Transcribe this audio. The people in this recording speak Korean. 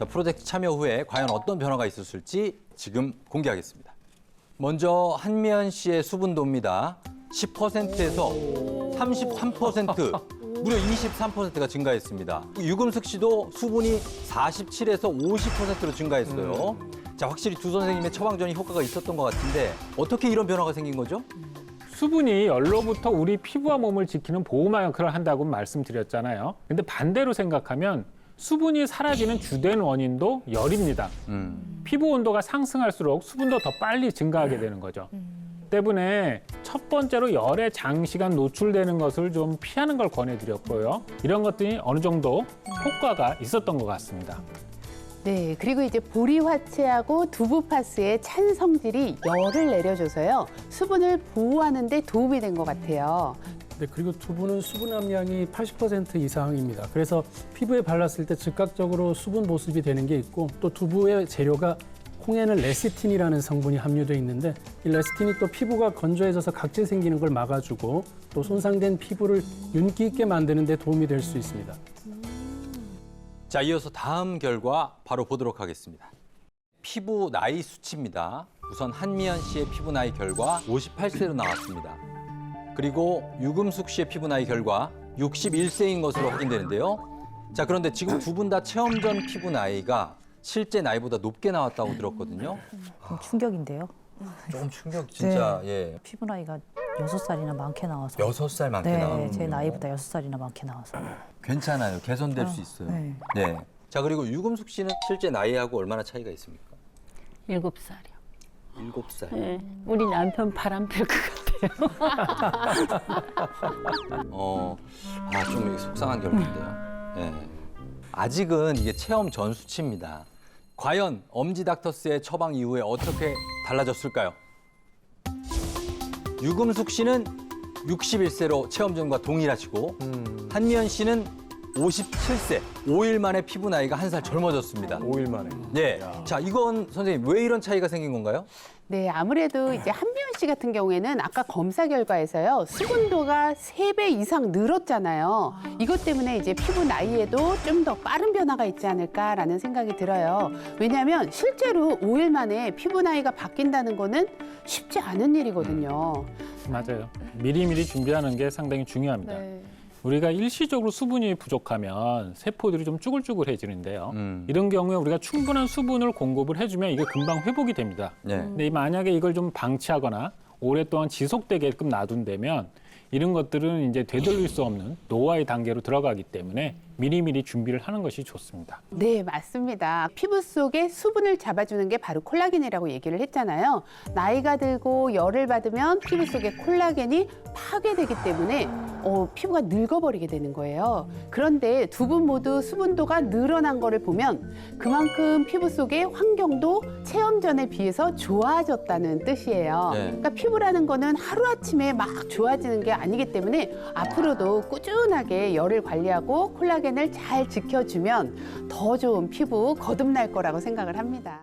자, 프로젝트 참여 후에 과연 어떤 변화가 있었을지 지금 공개하겠습니다. 먼저 한미연 씨의 수분도입니다. 10%에서 33%, 무려 23%가 증가했습니다. 유금숙 씨도 수분이 47에서 50%로 증가했어요. 자, 확실히 두 선생님의 처방전이 효과가 있었던 것 같은데 어떻게 이런 변화가 생긴 거죠? 수분이 열로부터 우리 피부와 몸을 지키는 보호막 역할을 한다고 말씀드렸잖아요. 근데 반대로 생각하면 수분이 사라지는 주된 원인도 열입니다. 피부 온도가 상승할수록 수분도 더 빨리 증가하게 되는 거죠. 때문에 첫 번째로 열에 장시간 노출되는 것을 좀 피하는 걸 권해드렸고요. 이런 것들이 어느 정도 효과가 있었던 것 같습니다. 네, 그리고 이제 보리화채하고 두부파스의 찬 성질이 열을 내려줘서요. 수분을 보호하는 데 도움이 된 것 같아요. 네, 그리고 두부는 수분 함량이 80% 이상입니다. 그래서 피부에 발랐을 때 즉각적으로 수분 보습이 되는 게 있고 또 두부의 재료가 콩에는 레시틴이라는 성분이 함유되어 있는데 이 레시틴이 또 피부가 건조해져서 각질 생기는 걸 막아주고 또 손상된 피부를 윤기 있게 만드는 데 도움이 될 수 있습니다. 자, 이어서 다음 결과 바로 보도록 하겠습니다. 피부 나이 수치입니다. 우선 한미연 씨의 피부 나이 결과 58세로 나왔습니다. 그리고 유금숙 씨의 피부 나이 결과 61세인 것으로 확인되는데요. 자, 그런데 지금 두 분 다 체험 전 피부 나이가 실제 나이보다 높게 나왔다고 들었거든요. 좀 충격인데요. 조금 충격 진짜. 예. 피부 나이가 6살이나 많게 나와서. 6살 많게 네, 나왔군요. 제 나이보다 6살이나 많게 나와서. 괜찮아요. 개선될 수 있어요. 네. 네. 자, 그리고 유금숙 씨는 실제 나이하고 얼마나 차이가 있습니까? 7살이요. 7살. 네. 우리 남편 바람 필 것 같아요. 좀 속상한 결과인데요. 네. 아직은 이게 체험 전 수치입니다. 과연 엄지닥터스의 처방 이후에 어떻게 달라졌을까요? 유금숙 씨는 61세로 체험 전과 동일하시고 한미연 씨는 57세, 5일 만에 피부 나이가 1살 젊어졌습니다. 5일 만에. 네. 자, 이건 선생님 왜 이런 차이가 생긴 건가요? 네, 아무래도 이제 한미연 씨 같은 경우에는 아까 검사 결과에서요. 수분도가 3배 이상 늘었잖아요. 이것 때문에 이제 피부 나이에도 좀 더 빠른 변화가 있지 않을까라는 생각이 들어요. 왜냐하면 실제로 5일 만에 피부 나이가 바뀐다는 거는 쉽지 않은 일이거든요. 맞아요. 미리미리 준비하는 게 상당히 중요합니다. 네. 우리가 일시적으로 수분이 부족하면 세포들이 좀 쭈글쭈글해지는데요. 음. 이런 경우에 우리가 충분한 수분을 공급을 해주면 이게 금방 회복이 됩니다. 네. 근데 만약에 이걸 좀 방치하거나 오랫동안 지속되게끔 놔둔다면 이런 것들은 이제 되돌릴 수 없는 노화의 단계로 들어가기 때문에 미리미리 준비를 하는 것이 좋습니다. 네, 맞습니다. 피부 속에 수분을 잡아주는 게 바로 콜라겐이라고 얘기를 했잖아요. 나이가 들고 열을 받으면 피부 속에 콜라겐이 파괴되기 때문에 피부가 늙어버리게 되는 거예요. 그런데 두 분 모두 수분도가 늘어난 거를 보면 그만큼 피부 속의 환경도 체험 전에 비해서 좋아졌다는 뜻이에요. 네. 그러니까 피부라는 거는 하루아침에 막 좋아지는 게 아니기 때문에 앞으로도 꾸준하게 열을 관리하고 콜라겐을 잘 지켜주면 더 좋은 피부 거듭날 거라고 생각을 합니다.